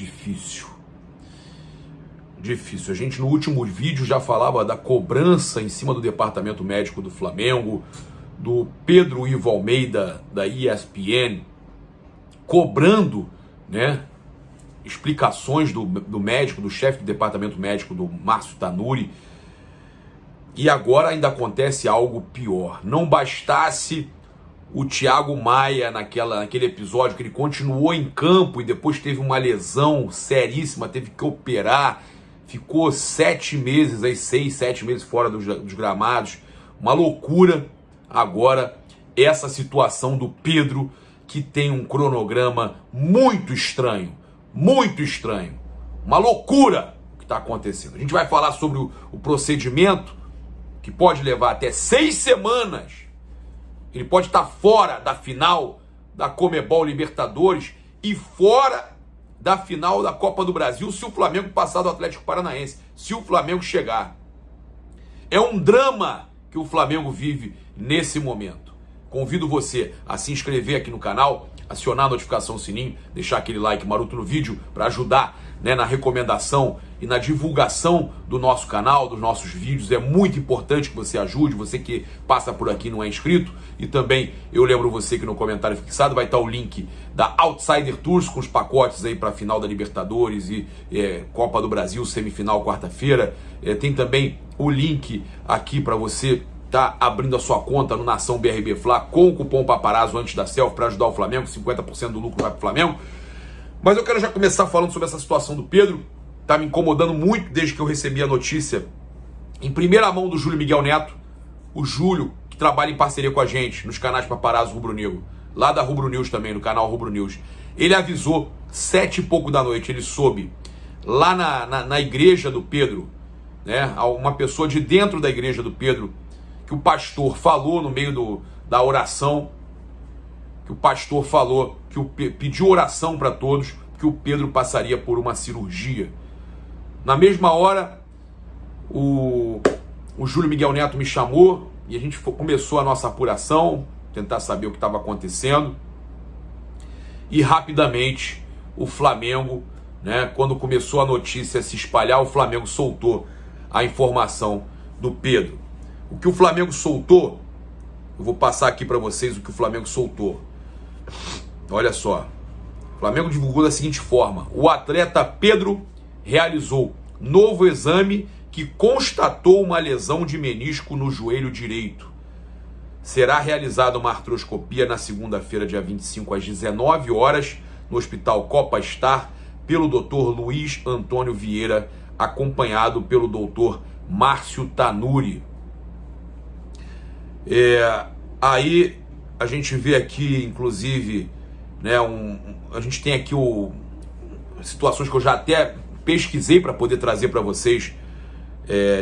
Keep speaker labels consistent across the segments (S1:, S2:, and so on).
S1: difícil. Difícil. A gente no último vídeo já falava da cobrança em cima do departamento médico do Flamengo, do Pedro Ivo Almeida, da ESPN, cobrando, né, explicações do médico, do chefe do departamento médico, do Márcio Tanuri. E agora ainda acontece algo pior. Não bastasse o Thiago Maia naquele episódio que ele continuou em campo e depois teve uma lesão seríssima, teve que operar, ficou 7 meses, aí 6, 7 meses fora dos gramados, uma loucura. Agora essa situação do Pedro, que tem um cronograma muito estranho, uma loucura o que está acontecendo. A gente vai falar sobre o procedimento, que pode levar até 6 semanas. Ele pode estar fora da final da Conmebol Libertadores e fora da final da Copa do Brasil se o Flamengo passar do Atlético Paranaense, se o Flamengo chegar. É um drama que o Flamengo vive nesse momento. Convido você a se inscrever aqui no canal, acionar a notificação, sininho, deixar aquele like maroto no vídeo para ajudar, né, na recomendação e na divulgação do nosso canal, dos nossos vídeos. É muito importante que você ajude, você que passa por aqui e não é inscrito. E também eu lembro você que no comentário fixado vai estar o link da Outsider Tours com os pacotes aí para a final da Libertadores e Copa do Brasil, semifinal quarta-feira. Tem também o link aqui para você tá abrindo a sua conta no Nação BRB Fla com o cupom Paparazzo antes da selfie para ajudar o Flamengo. 50% do lucro vai para o Flamengo. Mas eu quero já começar falando sobre essa situação do Pedro. Tá me incomodando muito desde que eu recebi a notícia em primeira mão do Júlio Miguel Neto. O Júlio, que trabalha em parceria com a gente nos canais Paparazzo Rubro Negro, lá da Rubro News também, no canal Rubro News. Ele avisou 7 e pouco da noite, ele soube, lá na igreja do Pedro, né, uma pessoa de dentro da igreja do Pedro, que o pastor falou no meio da oração, que o pastor falou, pediu oração para todos, que o Pedro passaria por uma cirurgia. Na mesma hora, o Júlio Miguel Neto me chamou e a gente começou a nossa apuração, tentar saber o que estava acontecendo. E rapidamente o Flamengo, né, quando começou a notícia a se espalhar, o Flamengo soltou a informação do Pedro. O que o Flamengo soltou, eu vou passar aqui para vocês o que o Flamengo soltou. Olha só, o Flamengo divulgou da seguinte forma: o atleta Pedro realizou novo exame que constatou uma lesão de menisco no joelho direito. Será realizada uma artroscopia na segunda-feira, dia 25, às 19 horas, no Hospital Copa Star, pelo Dr. Luiz Antônio Vieira, acompanhado pelo Dr. Márcio Tanuri. Aí a gente vê aqui, inclusive, né, a gente tem aqui situações que eu já até pesquisei para poder trazer para vocês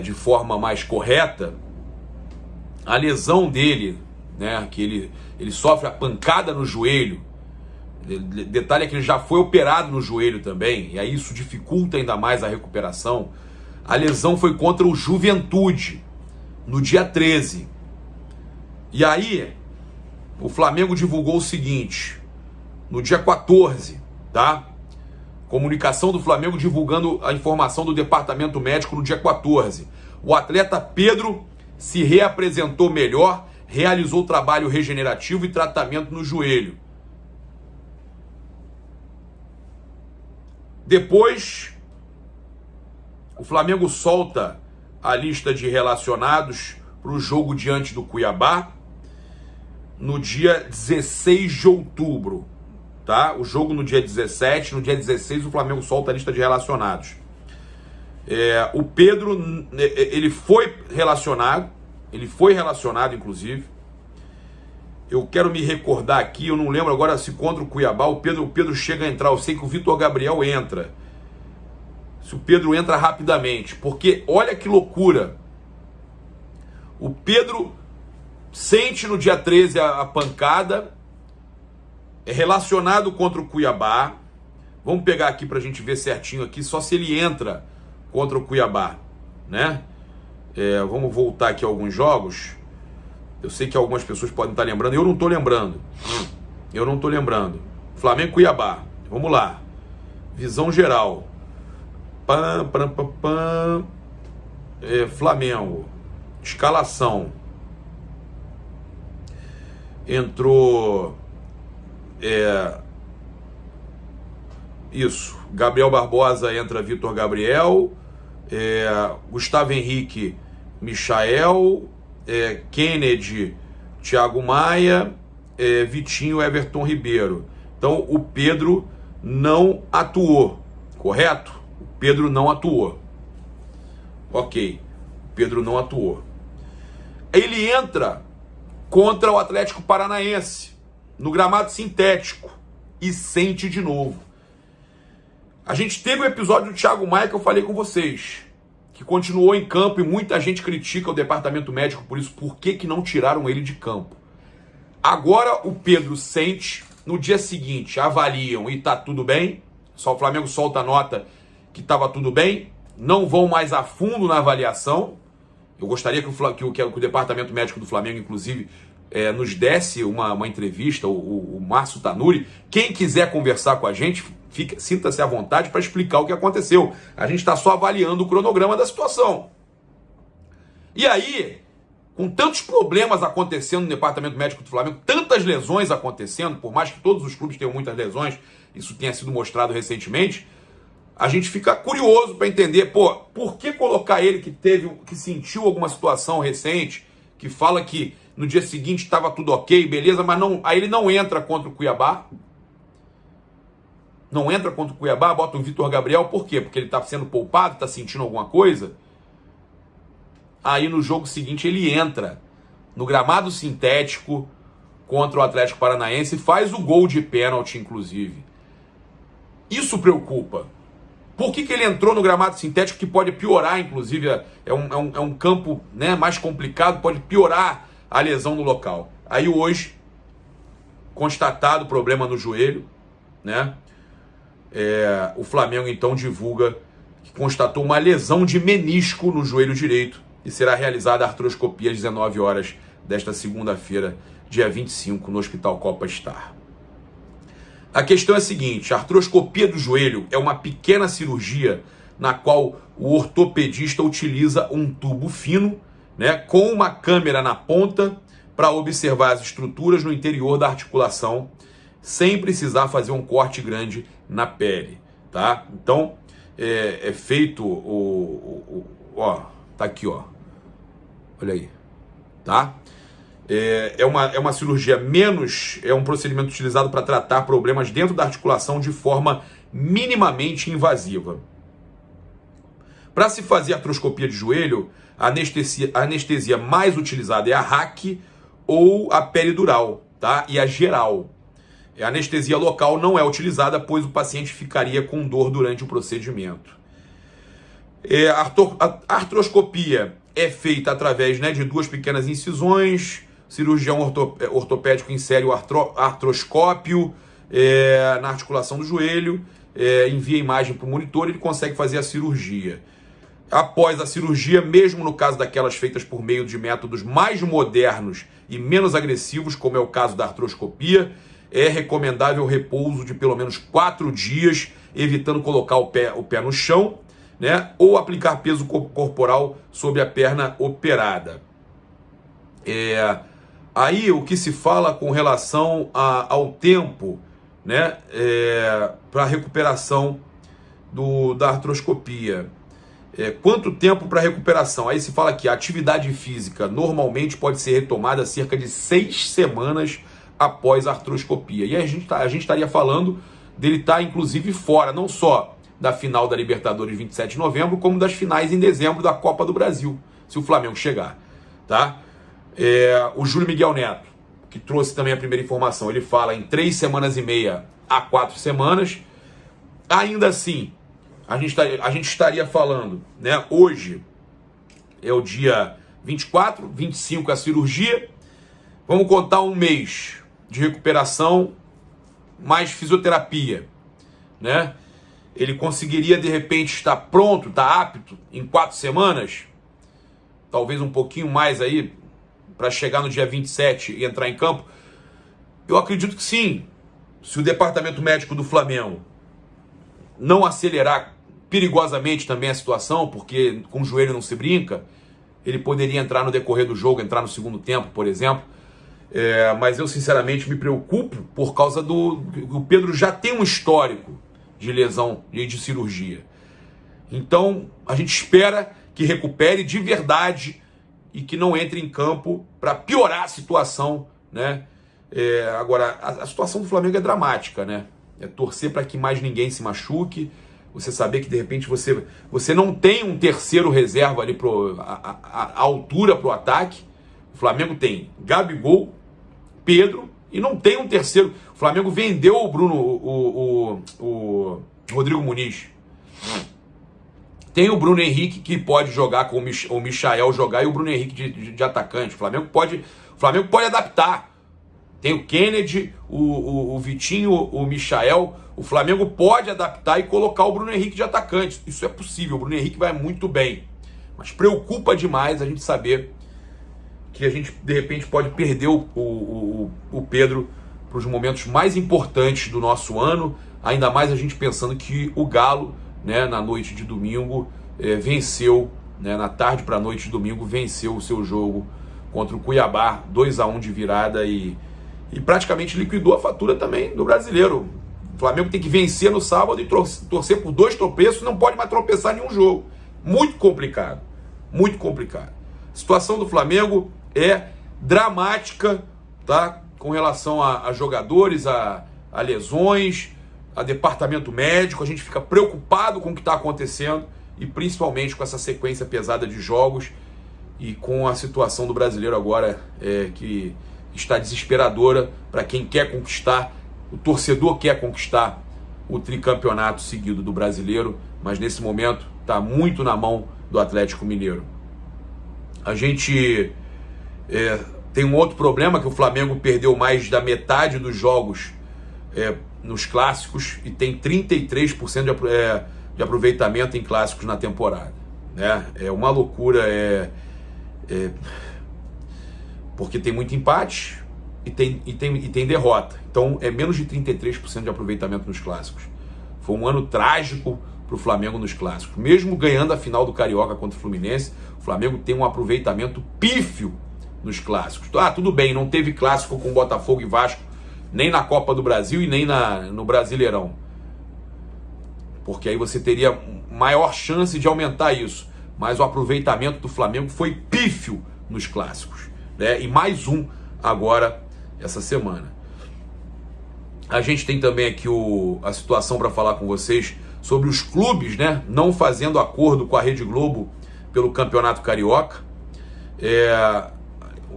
S1: de forma mais correta. A lesão dele, né, que ele sofre a pancada no joelho. Detalhe é que ele já foi operado no joelho também, e aí isso dificulta ainda mais a recuperação. A lesão foi contra o Juventude, no dia 13. E aí, o Flamengo divulgou o seguinte, no dia 14, tá? Comunicação do Flamengo divulgando a informação do departamento médico no dia 14. O atleta Pedro se reapresentou melhor, realizou trabalho regenerativo e tratamento no joelho. Depois, o Flamengo solta a lista de relacionados para o jogo diante do Cuiabá no dia 16 de outubro, tá? O jogo no dia 17, no dia 16 o Flamengo solta a lista de relacionados. O Pedro, ele foi relacionado inclusive. Eu quero me recordar aqui, eu não lembro agora se contra o Cuiabá o Pedro chega a entrar. Eu sei que o Vitor Gabriel entra. Se o Pedro entra rapidamente, porque olha que loucura. O Pedro sente no dia 13 a pancada, é relacionado contra o Cuiabá. Vamos pegar aqui pra gente ver certinho aqui, só se ele entra contra o Cuiabá, né? Vamos voltar aqui a alguns jogos. Eu sei que algumas pessoas podem estar lembrando, eu não tô lembrando. Flamengo e Cuiabá, vamos lá. visão geral. Flamengo. Escalação. Entrou... Isso. Gabriel Barbosa entra Vitor Gabriel. Gustavo Henrique, Michael. Kennedy, Thiago Maia. Vitinho, Everton Ribeiro. Então o Pedro não atuou, correto? O Pedro não atuou. Ok, o Pedro não atuou. Ele entra contra o Atlético Paranaense, no gramado sintético, e sente de novo. A gente teve o episódio do Thiago Maia que eu falei com vocês, que continuou em campo e muita gente critica o departamento médico por isso. Por que não tiraram ele de campo? Agora o Pedro sente, no dia seguinte avaliam e tá tudo bem, só o Flamengo solta a nota que estava tudo bem, não vão mais a fundo na avaliação. Eu gostaria que o departamento médico do Flamengo, inclusive, nos desse uma entrevista, o Márcio Tanuri. Quem quiser conversar com a gente, sinta-se à vontade para explicar o que aconteceu. A gente está só avaliando o cronograma da situação. E aí, com tantos problemas acontecendo no departamento médico do Flamengo, tantas lesões acontecendo, por mais que todos os clubes tenham muitas lesões, isso tenha sido mostrado recentemente, a gente fica curioso para entender, por que colocar ele que sentiu alguma situação recente, que fala que no dia seguinte estava tudo ok, beleza, mas aí ele não entra contra o Cuiabá. Não entra contra o Cuiabá, bota o Vitor Gabriel, por quê? Porque ele está sendo poupado, está sentindo alguma coisa? Aí no jogo seguinte ele entra no gramado sintético contra o Atlético Paranaense e faz o gol de pênalti, inclusive. Isso preocupa. Por que ele entrou no gramado sintético, que pode piorar, inclusive, é um campo, né, mais complicado, pode piorar a lesão no local. Aí hoje, constatado problema no joelho, né, o Flamengo então divulga que constatou uma lesão de menisco no joelho direito e será realizada a artroscopia às 19 horas desta segunda-feira, dia 25, no Hospital Copa Star. A questão é a seguinte: a artroscopia do joelho é uma pequena cirurgia na qual o ortopedista utiliza um tubo fino, né, com uma câmera na ponta para observar as estruturas no interior da articulação, sem precisar fazer um corte grande na pele, tá? Então, é feito ó, tá aqui, ó. Olha aí, tá? É uma cirurgia é um procedimento utilizado para tratar problemas dentro da articulação de forma minimamente invasiva. Para se fazer artroscopia de joelho, a anestesia mais utilizada é a RAC ou a peridural, tá? E a geral. A anestesia local não é utilizada, pois o paciente ficaria com dor durante o procedimento. A artroscopia é feita através, né, de duas pequenas incisões. O cirurgião ortopédico insere o artroscópio na articulação do joelho, envia a imagem para o monitor e ele consegue fazer a cirurgia. Após a cirurgia, mesmo no caso daquelas feitas por meio de métodos mais modernos e menos agressivos, como é o caso da artroscopia, é recomendável o repouso de pelo menos 4 dias, evitando colocar o pé no chão, né, ou aplicar peso corporal sobre a perna operada. Aí o que se fala com relação ao tempo, né, para a recuperação da artroscopia. Quanto tempo para recuperação? Aí se fala que a atividade física normalmente pode ser retomada cerca de 6 semanas após a artroscopia. E a gente estaria falando dele estar, inclusive, fora, não só da final da Libertadores 27 de novembro, como das finais em dezembro da Copa do Brasil, se o Flamengo chegar, tá? O Júlio Miguel Neto, que trouxe também a primeira informação, ele fala em 3 semanas e meia a 4 semanas. Ainda assim, a gente estaria falando, né? Hoje é o dia 24, 25 a cirurgia. Vamos contar um mês de recuperação mais fisioterapia, né? Ele conseguiria de repente estar pronto, estar apto em 4 semanas, talvez um pouquinho mais aí, para chegar no dia 27 e entrar em campo? Eu acredito que sim. Se o departamento médico do Flamengo não acelerar perigosamente também a situação, porque com o joelho não se brinca. Ele poderia entrar no decorrer do jogo, entrar no segundo tempo, por exemplo. Mas eu sinceramente me preocupo por causa do... O Pedro já tem um histórico de lesão e de cirurgia. Então a gente espera que recupere de verdade e que não entre em campo para piorar a situação, né? Agora, a situação do Flamengo é dramática, né? É torcer para que mais ninguém se machuque. Você saber que de repente você não tem um terceiro reserva ali a altura para o ataque. O Flamengo tem Gabigol, Pedro e não tem um terceiro. O Flamengo vendeu o Rodrigo Muniz. Tem o Bruno Henrique que pode jogar com o Michael jogar e o Bruno Henrique de atacante. O Flamengo pode adaptar. Tem o Kennedy, o Vitinho, o Michael. O Flamengo pode adaptar e colocar o Bruno Henrique de atacante. Isso é possível. O Bruno Henrique vai muito bem. Mas preocupa demais a gente saber que a gente, de repente, pode perder o Pedro para os momentos mais importantes do nosso ano. Ainda mais a gente pensando que o Galo, né, na noite de domingo, venceu, né, na tarde para a noite de domingo, venceu o seu jogo contra o Cuiabá, 2-1 de virada e praticamente liquidou a fatura também do Brasileiro. O Flamengo tem que vencer no sábado e torcer por 2 tropeços, não pode mais tropeçar em nenhum jogo. Muito complicado, muito complicado. A situação do Flamengo é dramática, tá? Com relação a jogadores, a lesões, a departamento médico. A gente fica preocupado com o que está acontecendo e principalmente com essa sequência pesada de jogos e com a situação do brasileiro agora que está desesperadora para quem quer conquistar. O torcedor quer conquistar o tricampeonato seguido do brasileiro, mas nesse momento está muito na mão do Atlético Mineiro. A gente tem um outro problema, que o Flamengo perdeu mais da metade dos jogos nos clássicos e tem 33% de aproveitamento em clássicos na temporada, né? É uma loucura, porque tem muito empate e tem derrota. Então é menos de 33% de aproveitamento nos clássicos. Foi um ano trágico para o Flamengo nos clássicos. Mesmo ganhando a final do Carioca contra o Fluminense, o Flamengo tem um aproveitamento pífio nos clássicos. Tudo bem, não teve clássico com Botafogo e Vasco, nem na Copa do Brasil e nem no Brasileirão. Porque aí você teria maior chance de aumentar isso. Mas o aproveitamento do Flamengo foi pífio nos clássicos, né? E mais um agora essa semana. A gente tem também aqui a situação para falar com vocês sobre os clubes, né, não fazendo acordo com a Rede Globo pelo Campeonato Carioca.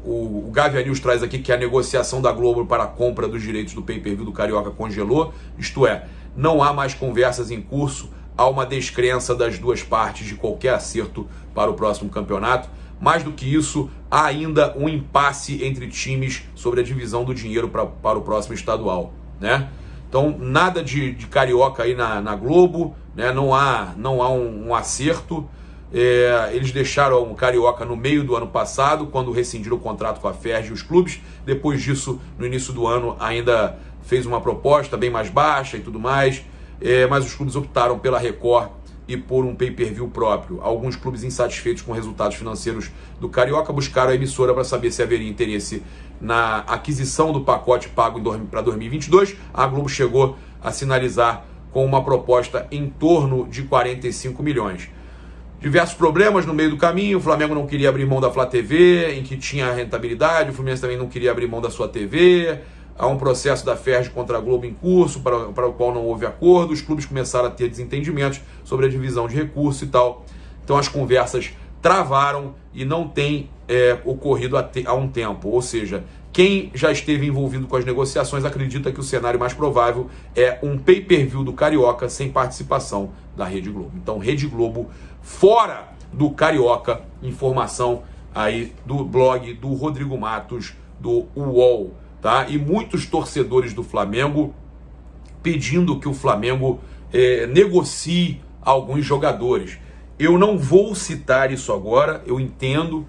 S1: O Gavia News traz aqui que a negociação da Globo para a compra dos direitos do pay-per-view do Carioca congelou, isto é, não há mais conversas em curso, há uma descrença das duas partes de qualquer acerto para o próximo campeonato. Mais do que isso, há ainda um impasse entre times sobre a divisão do dinheiro para o próximo estadual, né? Então, nada de Carioca aí na Globo, né? Não há um acerto. Eles deixaram o Carioca no meio do ano passado, quando rescindiram o contrato com a Ferg e os clubes. Depois disso, no início do ano, ainda fez uma proposta bem mais baixa e tudo mais. Mas os clubes optaram pela Record e por um pay-per-view próprio. Alguns clubes insatisfeitos com os resultados financeiros do Carioca buscaram a emissora para saber se haveria interesse na aquisição do pacote pago para 2022. A Globo chegou a sinalizar com uma proposta em torno de 45 milhões. Diversos problemas no meio do caminho. O Flamengo não queria abrir mão da Flá TV, em que tinha rentabilidade. O Fluminense também não queria abrir mão da sua TV. Há um processo da Ferg contra a Globo em curso, para o qual não houve acordo. Os clubes começaram a ter desentendimentos sobre a divisão de recursos e tal. Então as conversas travaram e não tem ocorrido há um tempo. Ou seja, quem já esteve envolvido com as negociações acredita que o cenário mais provável é um pay-per-view do Carioca sem participação da Rede Globo. Então, Rede Globo fora do Carioca. Informação aí do blog do Rodrigo Matos, do UOL. Tá? E muitos torcedores do Flamengo pedindo que o Flamengo negocie alguns jogadores. Eu não vou citar isso agora, eu entendo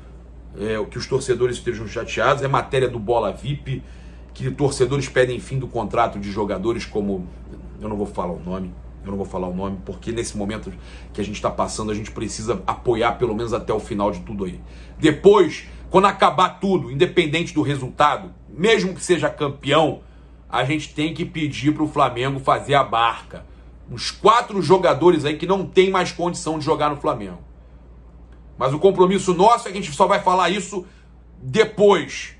S1: que os torcedores estejam chateados, é matéria do Bola VIP, que torcedores pedem fim do contrato de jogadores como, eu não vou falar o nome, eu não vou falar o nome, porque nesse momento que a gente está passando, a gente precisa apoiar pelo menos até o final de tudo aí. Depois, quando acabar tudo, independente do resultado, mesmo que seja campeão, a gente tem que pedir para o Flamengo fazer a barca. Uns 4 jogadores aí que não tem mais condição de jogar no Flamengo. Mas o compromisso nosso é que a gente só vai falar isso depois.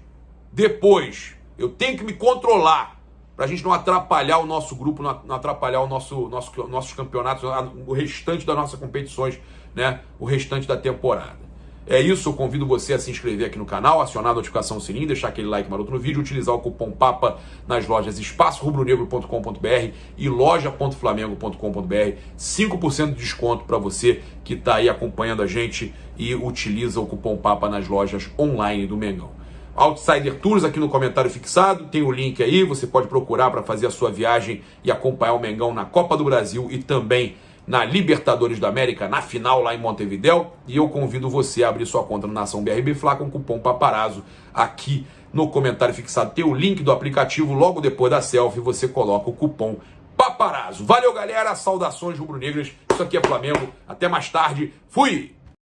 S1: Depois. Eu tenho que me controlar para a gente não atrapalhar o nosso grupo, não atrapalhar o nossos campeonatos, o restante das nossas competições, né? O restante da temporada. É isso, eu convido você a se inscrever aqui no canal, acionar a notificação do sininho, deixar aquele like maroto no vídeo, utilizar o cupom PAPA nas lojas espaçorubronegro.com.br e loja.flamengo.com.br, 5% de desconto para você que está aí acompanhando a gente e utiliza o cupom PAPA nas lojas online do Mengão. Outsider Tours aqui no comentário fixado, tem o link aí, você pode procurar para fazer a sua viagem e acompanhar o Mengão na Copa do Brasil e também na Libertadores da América, na final lá em Montevidéu. E eu convido você a abrir sua conta no Nação BRB Fla com o cupom Paparazzo. Aqui no comentário fixado tem o link do aplicativo, logo depois da selfie você coloca o cupom Paparazzo. Valeu, galera, saudações rubro-negras, isso aqui é Flamengo, até mais tarde, fui!